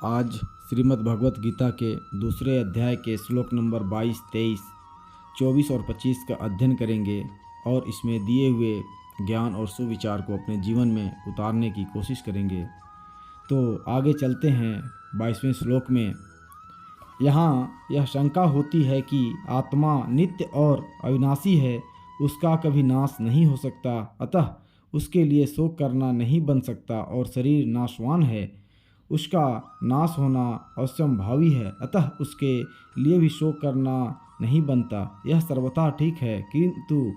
आज श्रीमद् भगवत गीता के दूसरे अध्याय के श्लोक नंबर 22, 23, 24 और 25 का अध्ययन करेंगे और इसमें दिए हुए ज्ञान और सुविचार को अपने जीवन में उतारने की कोशिश करेंगे। तो आगे चलते हैं 22वें श्लोक में। यहाँ यह शंका होती है कि आत्मा नित्य और अविनाशी है, उसका कभी नाश नहीं हो सकता, अतः उसके लिए शोक करना नहीं बन सकता, और शरीर नाशवान है, उसका नाश होना असंभावी है, अतः उसके लिए भी शोक करना नहीं बनता। यह सर्वथा ठीक है, किंतु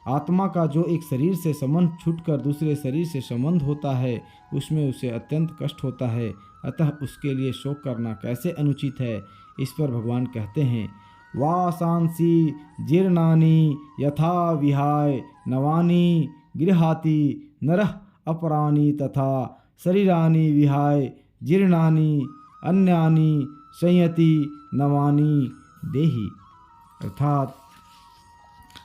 आत्मा का जो एक शरीर से संबंध छूटकर दूसरे शरीर से संबंध होता है, उसमें उसे अत्यंत कष्ट होता है, अतः उसके लिए शोक करना कैसे अनुचित है। इस पर भगवान कहते हैं, वासांसी जीर्णानि यथा विहाय नवानि गृहाति नरः अपराणि तथा शरीरानि विहाय जीर्णानि अन्यानि संयति नवानि देहि। अर्थात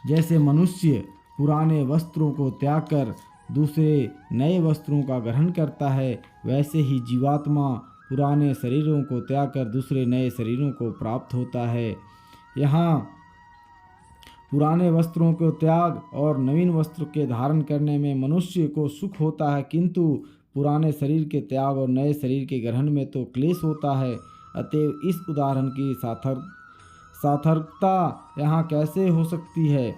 जैसे मनुष्य पुराने वस्त्रों को त्याग कर दूसरे नए वस्त्रों का ग्रहण करता है, वैसे ही जीवात्मा पुराने शरीरों को त्याग कर दूसरे नए शरीरों को प्राप्त होता है। यहाँ पुराने वस्त्रों को त्याग और नवीन वस्त्र के धारण करने में मनुष्य को सुख होता है, किंतु पुराने शरीर के त्याग और नए शरीर के ग्रहण में तो क्लेश होता है। अतएव इस उदाहरण की सार्थकता यहाँ कैसे हो सकती है,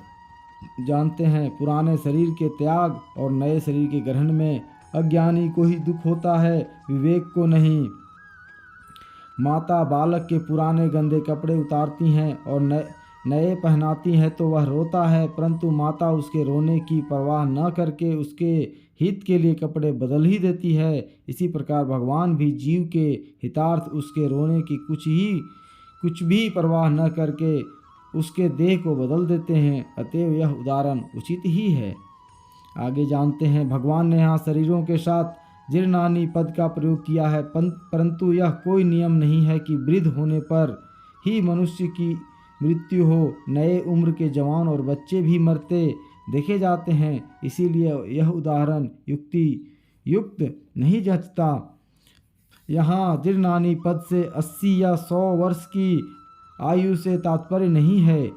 जानते हैं। पुराने शरीर के त्याग और नए शरीर के ग्रहण में अज्ञानी को ही दुख होता है, विवेक को नहीं। माता बालक के पुराने गंदे कपड़े उतारती हैं और नए पहनाती हैं तो वह रोता है, परंतु माता उसके रोने की परवाह न करके उसके हित के लिए कपड़े बदल ही देती है। इसी प्रकार भगवान भी जीव के हितार्थ उसके रोने की कुछ भी परवाह न करके उसके देह को बदल देते हैं। अतएव यह उदाहरण उचित ही है। आगे जानते हैं, भगवान ने यहाँ शरीरों के साथ जीर्णानि पद का प्रयोग किया है, परंतु यह कोई नियम नहीं है कि वृद्ध होने पर ही मनुष्य की मृत्यु हो। नए उम्र के जवान और बच्चे भी मरते देखे जाते हैं, इसीलिए यह उदाहरण युक्त नहीं जचता। यहाँ जीर्णानि पद से 80 या 100 वर्ष की आयु से तात्पर्य नहीं है।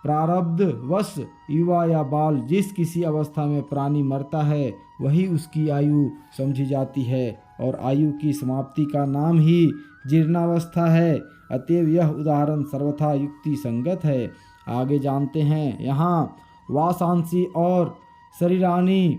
प्रारब्धवश युवा या बाल जिस किसी अवस्था में प्राणी मरता है, वही उसकी आयु समझी जाती है, और आयु की समाप्ति का नाम ही जीर्णावस्था है। अतएव यह उदाहरण सर्वथा युक्ति संगत है। आगे जानते हैं, यहाँ वासांसी और शरीरानी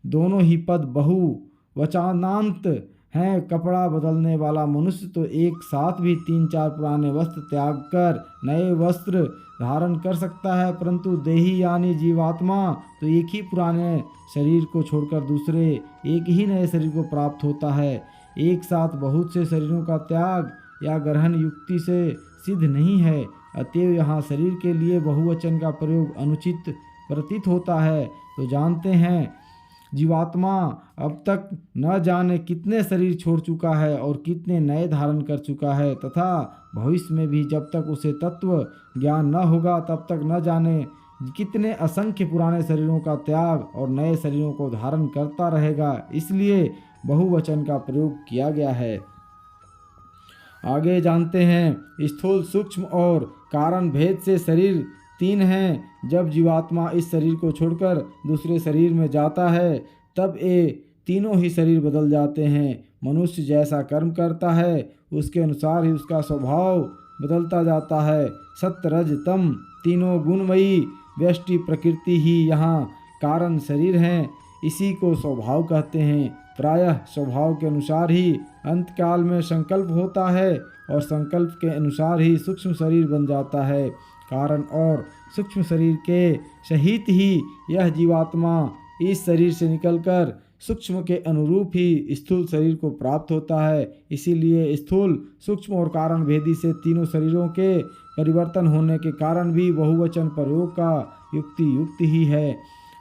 दोनों ही पद बहुवचनांत हैं। कपड़ा बदलने वाला मनुष्य तो एक साथ भी 3-4 पुराने वस्त्र त्याग कर नए वस्त्र धारण कर सकता है, परंतु देही यानी जीवात्मा तो एक ही पुराने शरीर को छोड़कर दूसरे एक ही नए शरीर को प्राप्त होता है। एक साथ बहुत से शरीरों का त्याग या ग्रहण युक्ति से सिद्ध नहीं है। अतएव यहाँ शरीर के लिए बहुवचन का प्रयोग अनुचित प्रतीत होता है। तो जानते हैं, जीवात्मा अब तक न जाने कितने शरीर छोड़ चुका है और कितने नए धारण कर चुका है, तथा भविष्य में भी जब तक उसे तत्व ज्ञान न होगा तब तक न जाने कितने असंख्य पुराने शरीरों का त्याग और नए शरीरों को धारण करता रहेगा। इसलिए बहुवचन का प्रयोग किया गया है। आगे जानते हैं, स्थूल सूक्ष्म और कारण भेद से शरीर 3 हैं। जब जीवात्मा इस शरीर को छोड़कर दूसरे शरीर में जाता है, तब ये तीनों ही शरीर बदल जाते हैं। मनुष्य जैसा कर्म करता है, उसके अनुसार ही उसका स्वभाव बदलता जाता है। सत्य रज तम तीनों गुणमयी व्यष्टि प्रकृति ही यहाँ कारण शरीर हैं। इसी को स्वभाव कहते हैं। प्रायः स्वभाव के अनुसार ही अंतकाल में संकल्प होता है, और संकल्प के अनुसार ही सूक्ष्म शरीर बन जाता है। कारण और सूक्ष्म शरीर के सहित ही यह जीवात्मा इस शरीर से निकलकर सूक्ष्म के अनुरूप ही स्थूल शरीर को प्राप्त होता है। इसीलिए स्थूल सूक्ष्म और कारण भेदी से तीनों शरीरों के परिवर्तन होने के कारण भी बहुवचन प्रयोग का युक्ति ही है।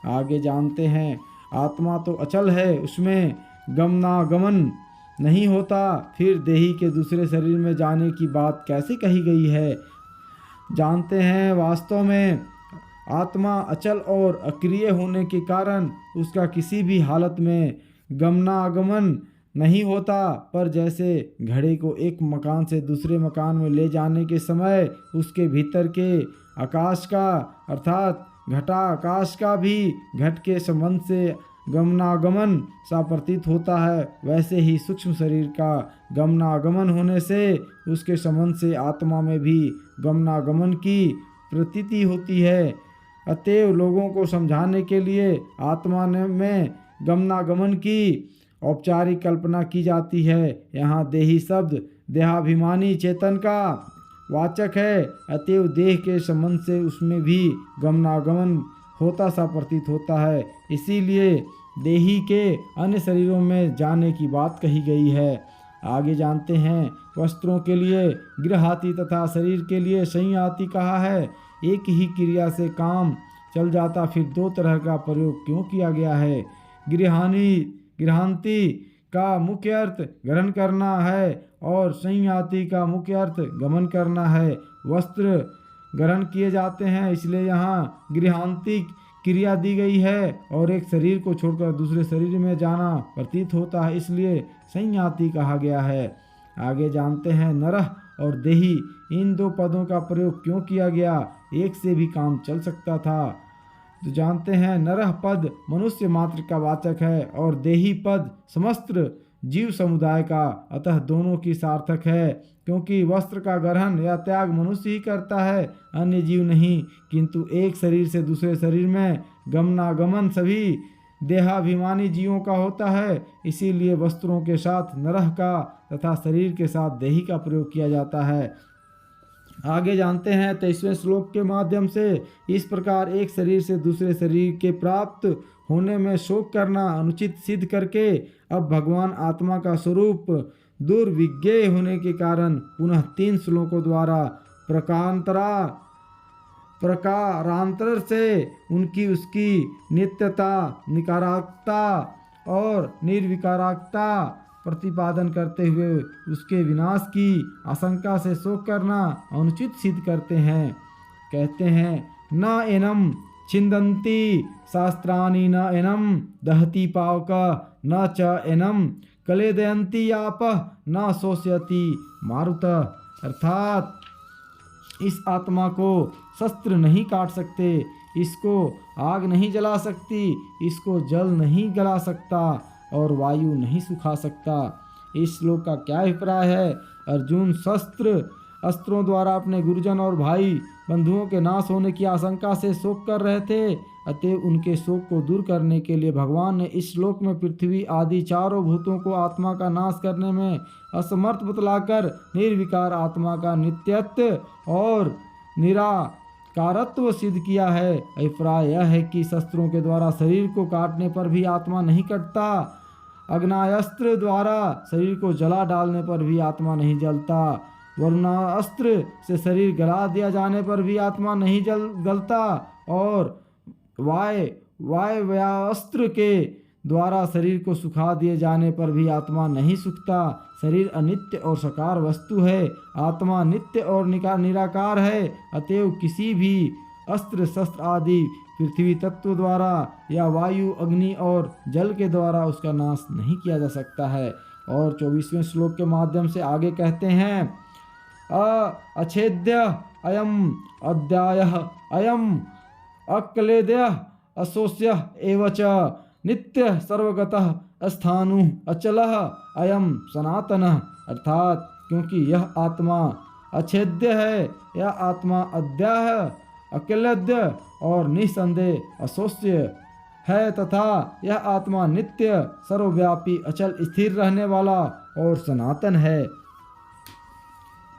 आगे जानते हैं, आत्मा तो अचल है, उसमें गमनागमन नहीं होता, फिर देही के दूसरे शरीर में जाने की बात कैसे कही गई है। जानते हैं, वास्तव में आत्मा अचल और अक्रिय होने के कारण उसका किसी भी हालत में गमनागमन नहीं होता, पर जैसे घड़े को एक मकान से दूसरे मकान में ले जाने के समय उसके भीतर के आकाश का अर्थात घटाकाश का भी घट के संबंध से गमनागमन सा प्रतीत होता है, वैसे ही सूक्ष्म शरीर का गमनागमन होने से उसके संबंध से आत्मा में भी गमनागमन की प्रतीति होती है। अतएव लोगों को समझाने के लिए आत्मा में गमनागमन की औपचारिक कल्पना की जाती है। यहाँ देही शब्द देहाभिमानी चेतन का वाचक है, अतएव देह के संबंध से उसमें भी गमनागमन होता सा प्रतीत होता है, इसीलिए देही के अन्य शरीरों में जाने की बात कही गई है। आगे जानते हैं, वस्त्रों के लिए गृहाति तथा शरीर के लिए संयाति कहा है। एक ही क्रिया से काम चल जाता, फिर दो तरह का प्रयोग क्यों किया गया है? गृहांति का मुख्य अर्थ ग्रहण करना है और संयाति का मुख्य अर्थ गमन करना है। वस्त्र ग्रहण किए जाते हैं, इसलिए यहाँ गृहांति क्रिया दी गई है, और एक शरीर को छोड़कर दूसरे शरीर में जाना प्रतीत होता है, इसलिए संयाति कहा गया है। आगे जानते हैं, नरह और देही इन दो पदों का प्रयोग क्यों किया गया? एक से भी काम चल सकता था। तो जानते हैं, नरह पद मनुष्य मात्र का वाचक है और देही पद समस्त जीव समुदाय का, अतः दोनों की सार्थक है, क्योंकि वस्त्र का ग्रहण या त्याग मनुष्य ही करता है, अन्य जीव नहीं। किंतु एक शरीर से दूसरे शरीर में गमनागमन सभी देहाभिमानी जीवों का होता है, इसीलिए वस्त्रों के साथ नरह का तथा शरीर के साथ देही का प्रयोग किया जाता है। आगे जानते हैं, 23वें श्लोक के माध्यम से इस प्रकार एक शरीर से दूसरे शरीर के प्राप्त होने में शोक करना अनुचित सिद्ध करके अब भगवान आत्मा का स्वरूप दुर्विज्ञेय होने के कारण पुनः 3 श्लोकों द्वारा प्रकारांतर से उनकी उसकी नित्यता, निकारात्मकता और निर्विकारात्मकता प्रतिपादन करते हुए उसके विनाश की आशंका से शोक करना अनुचित सिद्ध करते हैं। कहते हैं, न एनम छिंदन्ति शास्त्राणि न एनम दहति पावक न च एनम कलेदयन्ति आपः न शोषयति मारुत। अर्थात इस आत्मा को शस्त्र नहीं काट सकते, इसको आग नहीं जला सकती, इसको जल नहीं गला सकता और वायु नहीं सुखा सकता। इस श्लोक का क्या अभिप्राय है? अर्जुन अस्त्रों द्वारा अपने गुरुजन और भाई बंधुओं के नाश होने की आशंका से शोक कर रहे थे, अतएव उनके शोक को दूर करने के लिए भगवान ने इस श्लोक में पृथ्वी आदि चारों भूतों को आत्मा का नाश करने में असमर्थ बतलाकर निर्विकार आत्मा का नित्यत्व और निराकारत्व सिद्ध किया है। अभिप्राय यह है कि शस्त्रों के द्वारा शरीर को काटने पर भी आत्मा नहीं कटता, अग्नायस्त्र द्वारा शरीर को जला डालने पर भी आत्मा नहीं जलता, वरुणास्त्र से शरीर गला दिया जाने पर भी आत्मा नहीं गलता, और वायव्यास्त्र के द्वारा शरीर को सुखा दिए जाने पर भी आत्मा नहीं सूखता। शरीर अनित्य और साकार वस्तु है, आत्मा नित्य और निराकार है, अतएव किसी भी अस्त्र शस्त्र आदि पृथ्वी तत्व द्वारा या वायु अग्नि और जल के द्वारा उसका नाश नहीं किया जा सकता है। और 24वें श्लोक के माध्यम से आगे कहते हैं, अच्छेद्य अयम अध्यायः अयम अक्लेदयः अशोष्य एवच नित्य सर्वगतः स्थाणु अचलः अयम सनातनः। अर्थात क्योंकि यह आत्मा अच्छेद्य है, यह आत्मा अद्यः अक्लेद्य और निसंदेह अशोष्य है, तथा यह आत्मा नित्य सर्वव्यापी अचल स्थिर रहने वाला और सनातन है।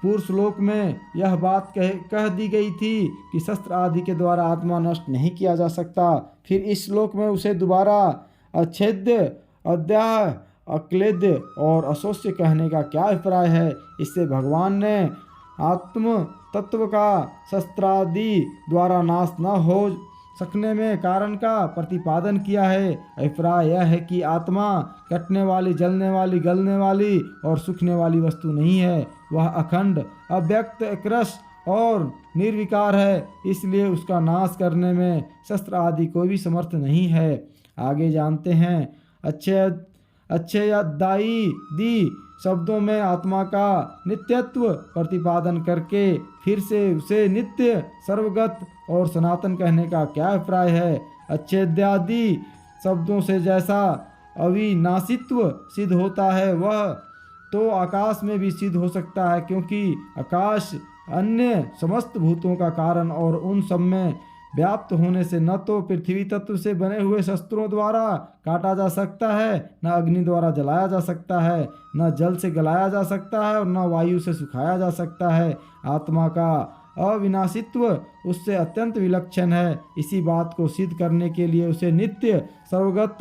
पूर्व श्लोक में यह बात कह दी गई थी कि शस्त्र आदि के द्वारा आत्मा नष्ट नहीं किया जा सकता, फिर इस श्लोक में उसे दोबारा अच्छेद्य, अद्याह, अक्लेद्य और अशोष्य कहने का क्या अभिप्राय है? इससे भगवान ने आत्म तत्व का शस्त्रादि द्वारा नाश न हो सकने में कारण का प्रतिपादन किया है। अभिप्राय यह है कि आत्मा कटने वाली, जलने वाली, गलने वाली और सूखने वाली वस्तु नहीं है, वह अखंड, अव्यक्त, कृश और निर्विकार है, इसलिए उसका नाश करने में शस्त्र आदि कोई भी समर्थ नहीं है। आगे जानते हैं, अच्छेयद्दायी शब्दों में आत्मा का नित्यत्व प्रतिपादन करके फिर से उसे नित्य, सर्वगत और सनातन कहने का क्या अभिप्राय है? अच्छेद्यादि शब्दों से जैसा अविनाशित्व सिद्ध होता है वह तो आकाश में भी सिद्ध हो सकता है, क्योंकि आकाश अन्य समस्त भूतों का कारण और उन सब में व्याप्त होने से न तो पृथ्वी तत्व से बने हुए शस्त्रों द्वारा काटा जा सकता है, न अग्नि द्वारा जलाया जा सकता है, न जल से गलाया जा सकता है और न वायु से सुखाया जा सकता है। आत्मा का अविनाशित्व उससे अत्यंत विलक्षण है। इसी बात को सिद्ध करने के लिए उसे नित्य, सर्वगत,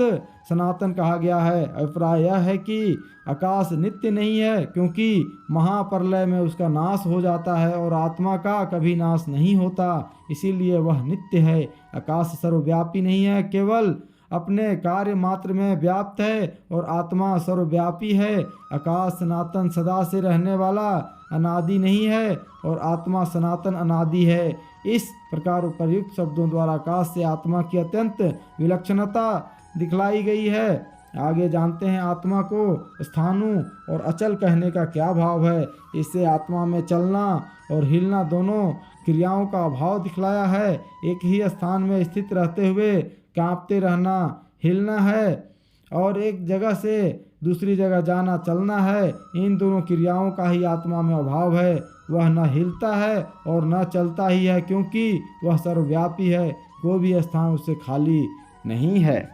सनातन कहा गया है। अभिप्राय यह है कि आकाश नित्य नहीं है, क्योंकि महाप्रलय में उसका नाश हो जाता है और आत्मा का कभी नाश नहीं होता, इसीलिए वह नित्य है। आकाश सर्वव्यापी नहीं है, केवल अपने कार्य मात्र में व्याप्त है, और आत्मा सर्वव्यापी है। आकाश सनातन सदा से रहने वाला अनादि नहीं है और आत्मा सनातन अनादि है। इस प्रकार उपर्युक्त शब्दों द्वारा आकाश से आत्मा की अत्यंत विलक्षणता दिखलाई गई है। आगे जानते हैं आत्मा को स्थाणु और अचल कहने का क्या भाव है। इससे आत्मा में चलना और हिलना दोनों क्रियाओं का अभाव दिखलाया है। एक ही स्थान में स्थित रहते हुए कांपते रहना हिलना है, और एक जगह से दूसरी जगह जाना चलना है। इन दोनों क्रियाओं का ही आत्मा में अभाव है। वह न हिलता है और न चलता ही है, क्योंकि वह सर्वव्यापी है, कोई भी स्थान उससे खाली नहीं है।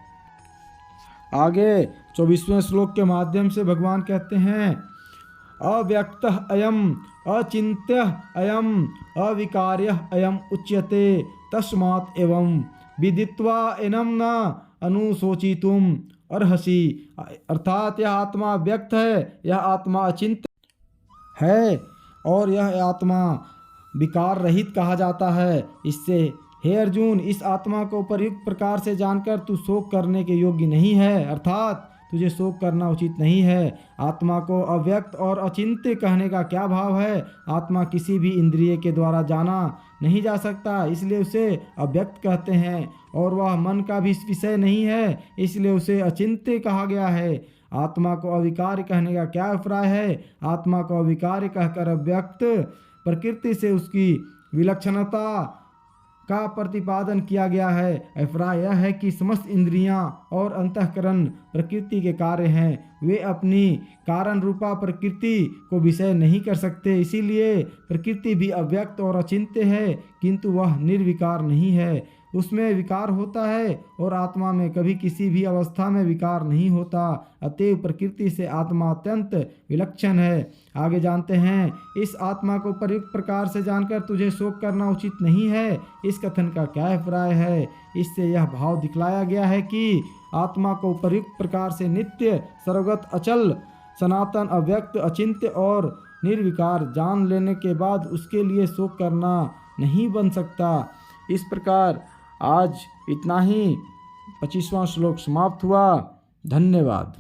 आगे 24वें श्लोक के माध्यम से भगवान कहते हैं, अव्यक्तः अयम अचिन्त्यः अयम अविकार्यः अयम उच्यते तस्मात् एवं विदित्वा एनं न अनुशोचितुम अर्हसि। अर्थात यह आत्मा व्यक्त है, यह आत्मा अचिंत्य है और यह आत्मा विकार रहित कहा जाता है। इससे हे अर्जुन, इस आत्मा को उपयुक्त प्रकार से जानकर तू शोक करने के योग्य नहीं है, अर्थात तुझे शोक करना उचित नहीं है। आत्मा को अव्यक्त और अचिंत्य कहने का क्या भाव है? आत्मा किसी भी इंद्रिय के द्वारा जाना नहीं जा सकता, इसलिए उसे अव्यक्त कहते हैं, और वह मन का भी विषय नहीं है, इसलिए उसे अचिंत्य कहा गया है। आत्मा को अविकार कहने का क्या अभिप्राय है? आत्मा को अविकार कहकर अव्यक्त प्रकृति से उसकी विलक्षणता का प्रतिपादन किया गया है। अभिप्राय यह है कि समस्त इंद्रियां और अंतःकरण प्रकृति के कार्य हैं, वे अपनी कारण रूपा प्रकृति को विषय नहीं कर सकते, इसीलिए प्रकृति भी अव्यक्त और अचिंत्य है, किंतु वह निर्विकार नहीं है। उसमें विकार होता है और आत्मा में कभी किसी भी अवस्था में विकार नहीं होता। अतएव प्रकृति से आत्मा अत्यंत विलक्षण है। आगे जानते हैं, इस आत्मा को प्रयुक्त प्रकार से जानकर तुझे शोक करना उचित नहीं है। इस कथन का क्या अभिप्राय है? इससे यह भाव दिखलाया गया है कि आत्मा को प्रयुक्त प्रकार से नित्य, सर्वगत, अचल, सनातन, अव्यक्त, अचिंत्य और निर्विकार जान लेने के बाद उसके लिए शोक करना नहीं बन सकता। इस प्रकार आज इतना ही 25वां श्लोक समाप्त हुआ। धन्यवाद।